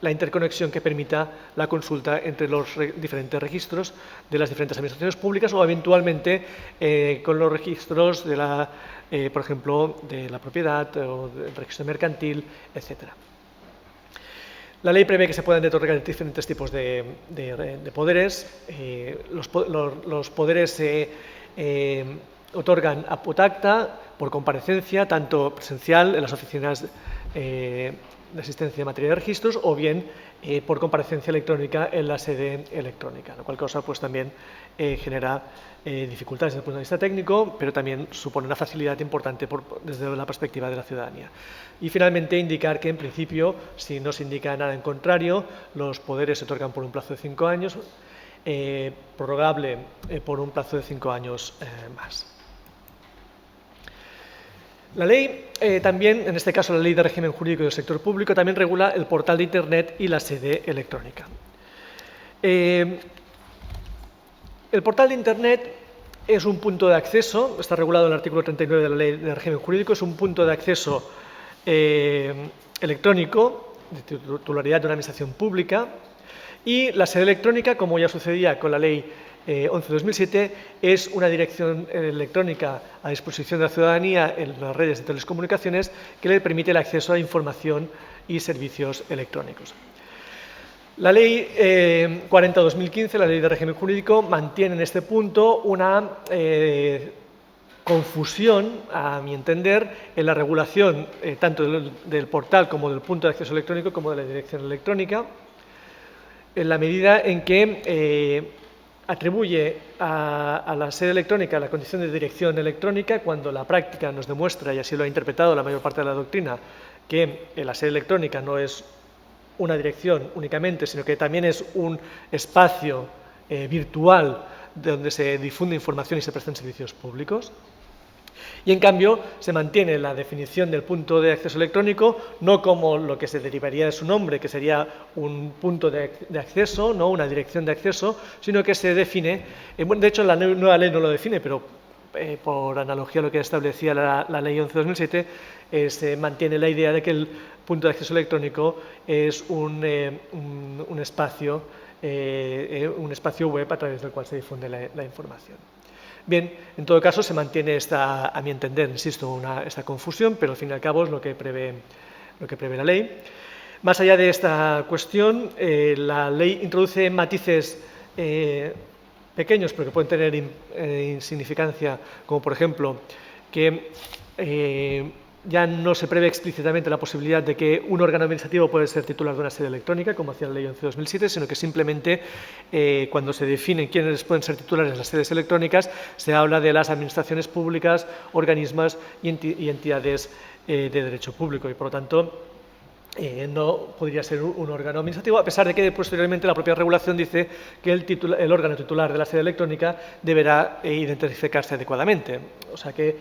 la interconexión que permita la consulta entre los diferentes registros de las diferentes administraciones públicas o eventualmente con los registros de por ejemplo, de la propiedad o del registro mercantil, etc. La ley prevé que se puedan otorgar diferentes tipos de poderes. Los poderes se otorgan a putacta, por comparecencia, tanto presencial en las oficinas de asistencia en materia de registros o bien por comparecencia electrónica en la sede electrónica, lo cual cosa pues también genera dificultades desde el punto de vista técnico, pero también supone una facilidad importante desde la perspectiva de la ciudadanía. Y finalmente indicar que en principio, si no se indica nada en contrario, los poderes se otorgan por un plazo de 5 años, prorrogable por un plazo de 5 años más. La ley también, en este caso la Ley de Régimen Jurídico del Sector Público, también regula el portal de Internet y la sede electrónica. El portal de Internet es un punto de acceso, está regulado en el artículo 39 de la Ley de Régimen Jurídico, es un punto de acceso electrónico de titularidad de una administración pública, y la sede electrónica, como ya sucedía con la Ley 11/2007, es una dirección electrónica a disposición de la ciudadanía en las redes de telecomunicaciones que le permite el acceso a información y servicios electrónicos. La Ley 40/2015, la Ley de Régimen Jurídico, mantiene en este punto una confusión, a mi entender, en la regulación tanto del portal como del punto de acceso electrónico como de la dirección electrónica, en la medida en que atribuye a la sede electrónica la condición de dirección electrónica cuando la práctica nos demuestra, y así lo ha interpretado la mayor parte de la doctrina, que la sede electrónica no es una dirección únicamente, sino que también es un espacio virtual donde se difunde información y se prestan servicios públicos. Y en cambio se mantiene la definición del punto de acceso electrónico no como lo que se derivaría de su nombre, que sería un punto de acceso, no una dirección de acceso, sino que se define, de hecho la nueva ley no lo define, pero por analogía a lo que establecía la ley 11/2007, se mantiene la idea de que el punto de acceso electrónico es un espacio web a través del cual se difunde la información. Bien, en todo caso se mantiene esta, a mi entender, insisto, esta confusión, pero al fin y al cabo es lo que prevé la ley. Más allá de esta cuestión, la ley introduce matices pequeños, pero que pueden tener insignificancia, como por ejemplo que ya no se prevé explícitamente la posibilidad de que un órgano administrativo puede ser titular de una sede electrónica, como hacía la ley 11/2007, sino que simplemente cuando se definen quiénes pueden ser titulares de las sedes electrónicas, se habla de las administraciones públicas, organismos y entidades de derecho público, y por lo tanto no podría ser un órgano administrativo, a pesar de que posteriormente la propia regulación dice que el órgano titular de la sede electrónica deberá identificarse adecuadamente. O sea que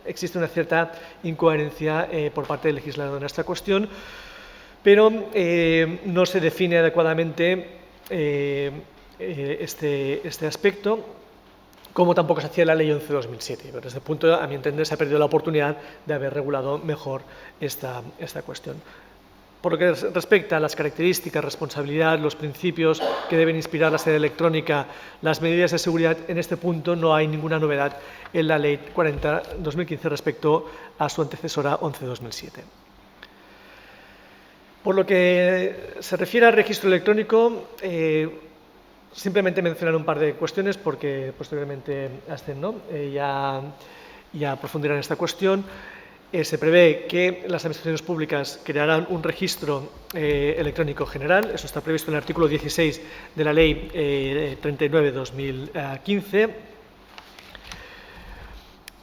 existe una cierta incoherencia por parte del legislador en esta cuestión, pero no se define adecuadamente este aspecto, como tampoco se hacía en la ley 11/2007. Pero desde este punto, a mi entender, se ha perdido la oportunidad de haber regulado mejor esta cuestión. Por lo que respecta a las características, responsabilidad, los principios que deben inspirar la sede electrónica, las medidas de seguridad, en este punto no hay ninguna novedad en la Ley 40/2015 respecto a su antecesora 11/2007. Por lo que se refiere al registro electrónico, simplemente mencionar un par de cuestiones porque posteriormente Asten ya profundirá en esta cuestión. Se prevé que las administraciones públicas crearán un registro electrónico general, eso está previsto en el artículo 16 de la Ley 39/2015.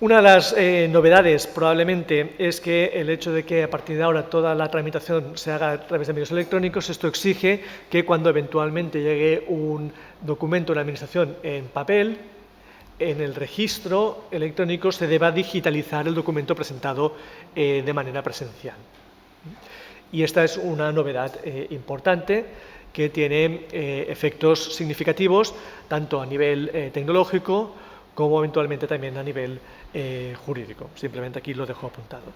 Una de las novedades probablemente es que el hecho de que a partir de ahora toda la tramitación se haga a través de medios electrónicos, esto exige que cuando eventualmente llegue un documento de la Administración en papel, en el registro electrónico se deba digitalizar el documento presentado de manera presencial. Y esta es una novedad importante que tiene efectos significativos tanto a nivel tecnológico como eventualmente también a nivel jurídico. Simplemente aquí lo dejo apuntado.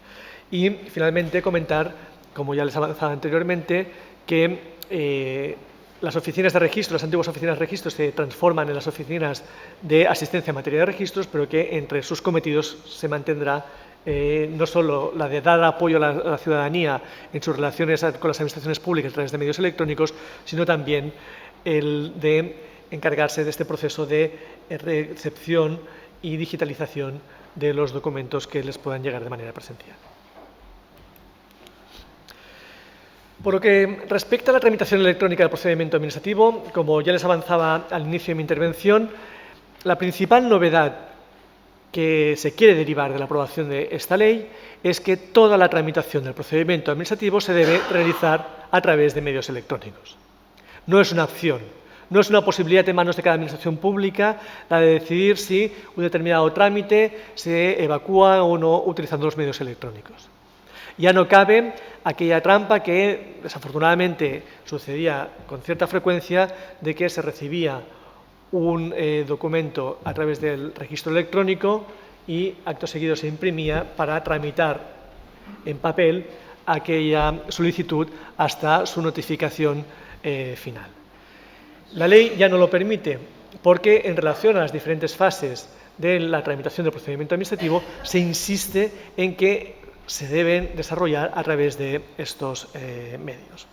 Y finalmente comentar, como ya les avanzaba anteriormente, que las oficinas de registro, las antiguas oficinas de registro, se transforman en las oficinas de asistencia en materia de registros, pero que entre sus cometidos se mantendrá no solo la de dar apoyo a la ciudadanía en sus relaciones con las administraciones públicas a través de medios electrónicos, sino también el de encargarse de este proceso de recepción y digitalización de los documentos que les puedan llegar de manera presencial. Por lo que respecta a la tramitación electrónica del procedimiento administrativo, como ya les avanzaba al inicio de mi intervención, la principal novedad que se quiere derivar de la aprobación de esta ley es que toda la tramitación del procedimiento administrativo se debe realizar a través de medios electrónicos. No es una opción, no es una posibilidad en manos de cada administración pública la de decidir si un determinado trámite se evacúa o no utilizando los medios electrónicos. Ya no cabe aquella trampa que desafortunadamente sucedía con cierta frecuencia de que se recibía un documento a través del registro electrónico y acto seguido se imprimía para tramitar en papel aquella solicitud hasta su notificación final. La ley ya no lo permite porque en relación a las diferentes fases de la tramitación del procedimiento administrativo se insiste en que se deben desarrollar a través de estos medios.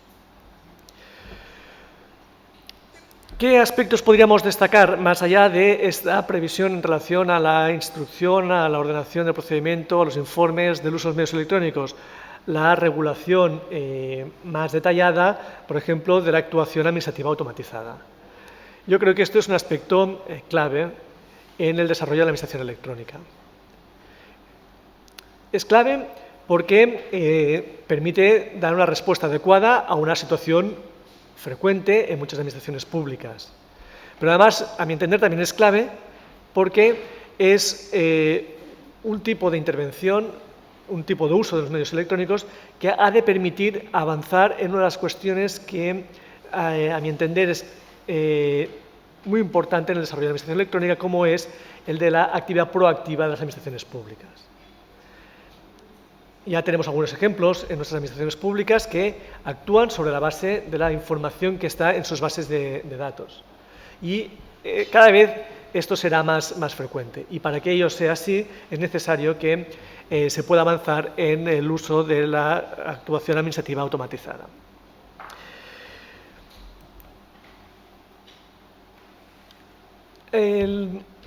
¿Qué aspectos podríamos destacar más allá de esta previsión en relación a la instrucción, a la ordenación del procedimiento, a los informes del uso de los medios electrónicos? La regulación más detallada, por ejemplo, de la actuación administrativa automatizada. Yo creo que esto es un aspecto clave en el desarrollo de la administración electrónica. Es clave porque permite dar una respuesta adecuada a una situación frecuente en muchas administraciones públicas. Pero además, a mi entender, también es clave porque es un tipo de intervención, un tipo de uso de los medios electrónicos que ha de permitir avanzar en una de las cuestiones que, a mi entender, es muy importante en el desarrollo de la administración electrónica, como es el de la actividad proactiva de las administraciones públicas. Ya tenemos algunos ejemplos en nuestras administraciones públicas que actúan sobre la base de la información que está en sus bases de datos. Y cada vez esto será más frecuente. Y para que ello sea así, es necesario que se pueda avanzar en el uso de la actuación administrativa automatizada.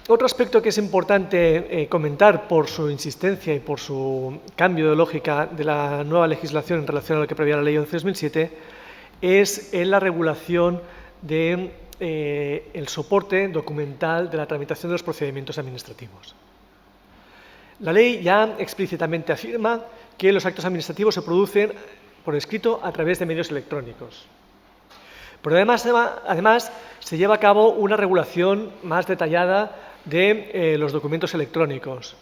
Otro aspecto que es importante comentar por su insistencia y por su cambio de lógica de la nueva legislación en relación a lo que preveía la Ley 11/2007 es en la regulación del soporte documental de la tramitación de los procedimientos administrativos. La ley ya explícitamente afirma que los actos administrativos se producen por escrito a través de medios electrónicos. Pero además se lleva a cabo una regulación más detallada de los documentos electrónicos.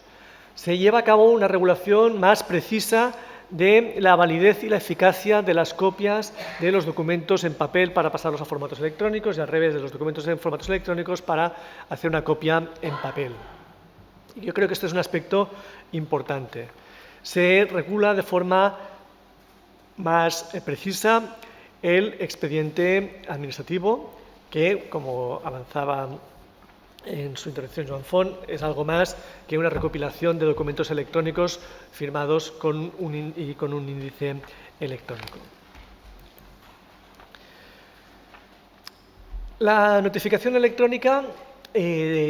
Se lleva a cabo una regulación más precisa de la validez y la eficacia de las copias de los documentos en papel para pasarlos a formatos electrónicos y al revés de los documentos en formatos electrónicos para hacer una copia en papel. Yo creo que este es un aspecto importante. Se regula de forma más precisa el expediente administrativo, que, como avanzaba en su intervención Joan Font, es algo más que una recopilación de documentos electrónicos firmados con un índice electrónico. La notificación electrónica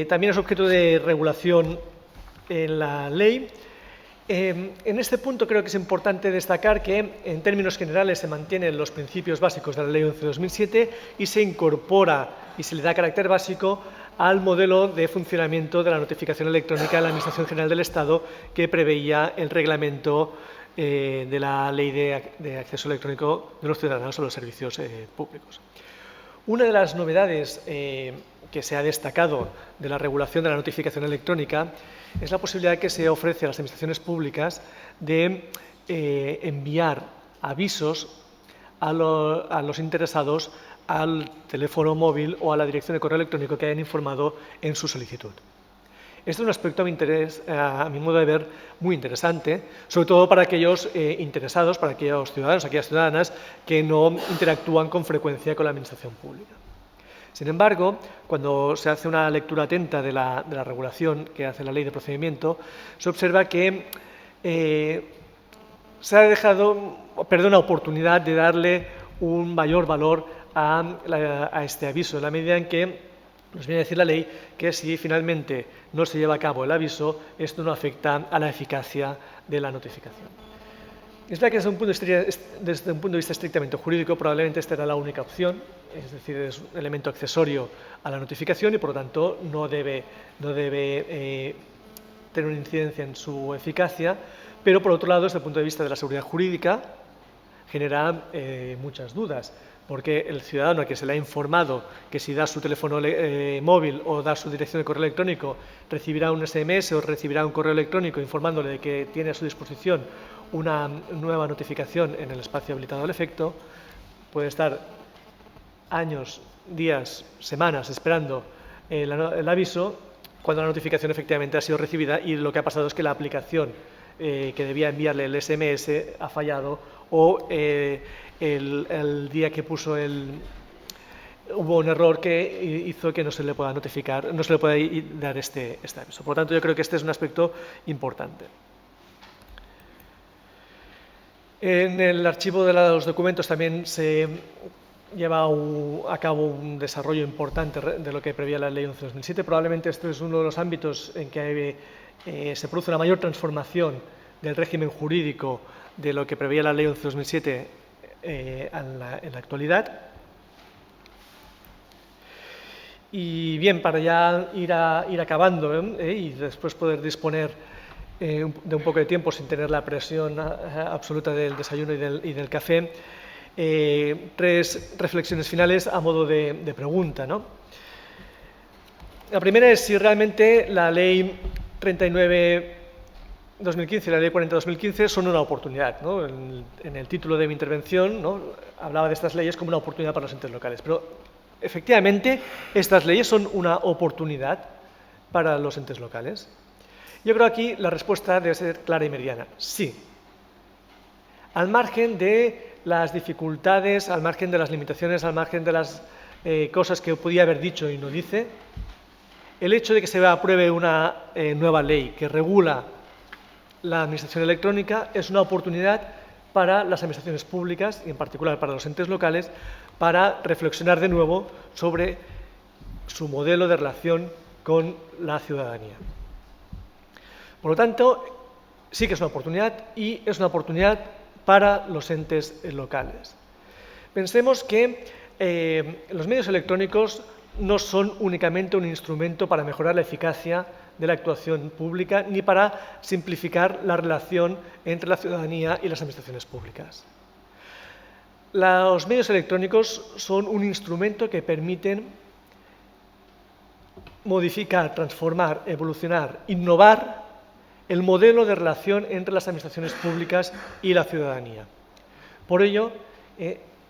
también es objeto de regulación en la ley. En este punto creo que es importante destacar que, en términos generales, se mantienen los principios básicos de la Ley 11/2007 y se incorpora y se le da carácter básico al modelo de funcionamiento de la notificación electrónica de la Administración General del Estado que preveía el reglamento de la Ley de Acceso Electrónico de los Ciudadanos a los Servicios Públicos. Una de las novedades que se ha destacado de la regulación de la notificación electrónica es la posibilidad que se ofrece a las administraciones públicas de enviar avisos a los interesados al teléfono móvil o a la dirección de correo electrónico que hayan informado en su solicitud. Este es un aspecto, a mi modo de ver, muy interesante, sobre todo para aquellos interesados, para aquellos ciudadanos, aquellas ciudadanas que no interactúan con frecuencia con la administración pública. Sin embargo, cuando se hace una lectura atenta de la regulación que hace la Ley de Procedimiento, se observa que se ha dejado perder una oportunidad de darle un mayor valor a este aviso, en la medida en que nos viene a decir la ley que si finalmente no se lleva a cabo el aviso, esto no afecta a la eficacia de la notificación. Es verdad que desde un punto de vista estrictamente jurídico probablemente esta era la única opción, es decir, es un elemento accesorio a la notificación y por lo tanto no debe tener una incidencia en su eficacia, pero por otro lado, desde el punto de vista de la seguridad jurídica, genera muchas dudas, porque el ciudadano a que se le ha informado que si da su teléfono móvil o da su dirección de correo electrónico recibirá un SMS o recibirá un correo electrónico informándole de que tiene a su disposición una nueva notificación en el espacio habilitado al efecto, puede estar años, días, semanas esperando el aviso cuando la notificación efectivamente ha sido recibida y lo que ha pasado es que la aplicación que debía enviarle el SMS ha fallado o el día que puso hubo un error que hizo que no se le pueda notificar, no se le pueda dar este aviso. Por lo tanto, yo creo que este es un aspecto importante. En el archivo de los documentos también se lleva a cabo un desarrollo importante de lo que preveía la Ley 11/2007. Probablemente este es uno de los ámbitos en que se produce una mayor transformación del régimen jurídico de lo que preveía la Ley 11/2007 en la actualidad. Y bien, para ya ir acabando y después poder disponer de un poco de tiempo sin tener la presión absoluta del desayuno y del café, tres reflexiones finales a modo de pregunta, ¿no? La primera es si realmente la Ley 39 2015 y la Ley 40/2015 son una oportunidad, ¿no? En el título de mi intervención, ¿no?, hablaba de estas leyes como una oportunidad para los entes locales, pero efectivamente estas leyes son una oportunidad para los entes locales. Yo creo que aquí la respuesta debe ser clara y meridiana: sí. Al margen de las dificultades, al margen de las limitaciones, al margen de las cosas que podía haber dicho y no dice, el hecho de que se apruebe una nueva ley que regula la administración electrónica es una oportunidad para las administraciones públicas y en particular para los entes locales para reflexionar de nuevo sobre su modelo de relación con la ciudadanía. Por lo tanto, sí que es una oportunidad y es una oportunidad para los entes locales. Pensemos que los medios electrónicos no son únicamente un instrumento para mejorar la eficacia de la actuación pública ni para simplificar la relación entre la ciudadanía y las administraciones públicas. Los medios electrónicos son un instrumento que permiten modificar, transformar, evolucionar, innovar el modelo de relación entre las administraciones públicas y la ciudadanía. Por ello,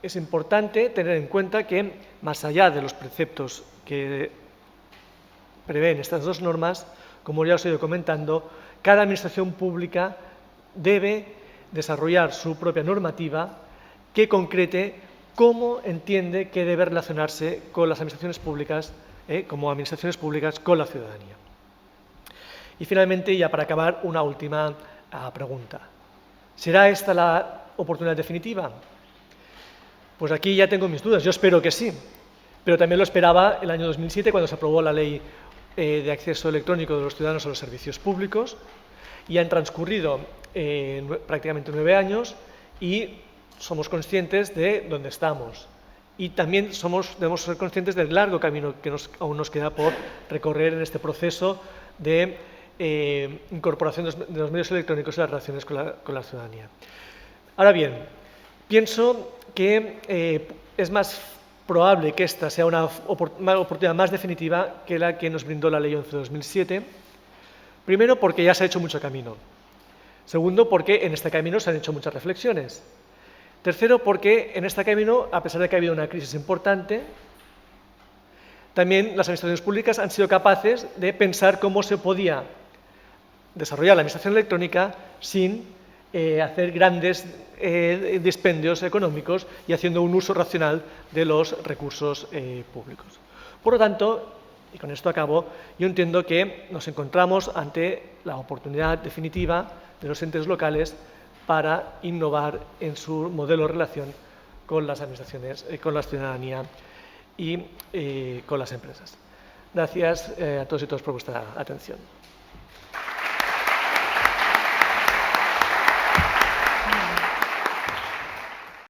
es importante tener en cuenta que, más allá de los preceptos que prevén estas dos normas, como ya os he ido comentando, cada administración pública debe desarrollar su propia normativa que concrete cómo entiende que debe relacionarse con las administraciones públicas, como administraciones públicas, con la ciudadanía. Y finalmente, ya para acabar, una última pregunta. ¿Será esta la oportunidad definitiva? Pues aquí ya tengo mis dudas. Yo espero que sí, pero también lo esperaba el año 2007 cuando se aprobó la Ley de Acceso Electrónico de los Ciudadanos a los Servicios Públicos, y han transcurrido prácticamente 9 años y somos conscientes de dónde estamos. Y también debemos ser conscientes del largo camino que aún nos queda por recorrer en este proceso de incorporación de los medios electrónicos y las relaciones con la ciudadanía. Ahora bien, pienso que es más probable que esta sea una oportunidad más definitiva que la que nos brindó la Ley 11/2007. Primero, porque ya se ha hecho mucho camino. Segundo, porque en este camino se han hecho muchas reflexiones. Tercero, porque en este camino, a pesar de que ha habido una crisis importante, también las administraciones públicas han sido capaces de pensar cómo se podía desarrollar la administración electrónica sin hacer grandes dispendios económicos y haciendo un uso racional de los recursos públicos. Por lo tanto, y con esto acabo, yo entiendo que nos encontramos ante la oportunidad definitiva de los entes locales para innovar en su modelo de relación con las administraciones, con la ciudadanía y con las empresas. Gracias a todos y todas por vuestra atención.